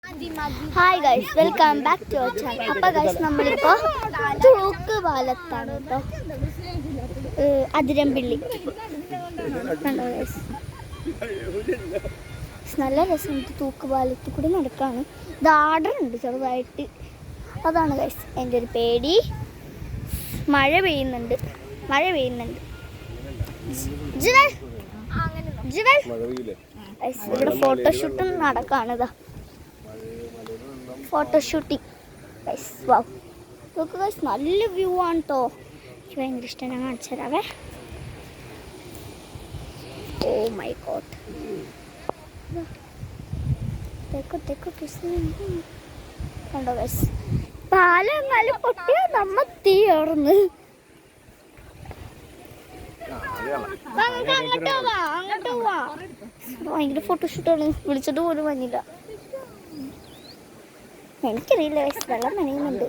Hi guys, welcome back to our channel. അപ്പോൾ guys നമ്മളിപ്പോൾ തൂക്ക് പാലത്താണ് കേട്ടോ, അതിരമ്പിള്ളി. കണ്ടോ ഗൈസ്, നല്ല രസമുണ്ട്. തൂക്ക് പാലത്തിൽ കൂടി നടക്കാണ്. ദാടറുണ്ട് ചെറുതായിട്ട്. അതാണ് ഗൈസ് എൻ്റെ ഒരു പേടി. മഴ പെയ്യുന്നുണ്ട്. ഇവിടെ ഫോട്ടോഷൂട്ടും നടക്കാണ്. ഇതാ ഫോട്ടോഷൂട്ടിങ്. നോക്ക് ഗൈസ്, നല്ല വ്യൂ ആണ് കേട്ടോ. എനിക്ക് ഭയങ്കര ഇഷ്ടം. ഞാൻ കാണിച്ചു തരാവേ. ഓ മൈ ഗോഡ്, കണ്ടോ ഗൈസ്, പാലം എങ്ങാലും പൊട്ടിയാ നമ്മ തീ ഓർന്ന്. അങ്ങോട്ട് പോവാ. ഭയങ്കര ഫോട്ടോഷൂട്ടാണ്. വിളിച്ചിട്ട് പോലും വന്നില്ല. എനിക്കറിയില്ല ഗൈസ്, വെള്ളം നനയുന്നുണ്ട്.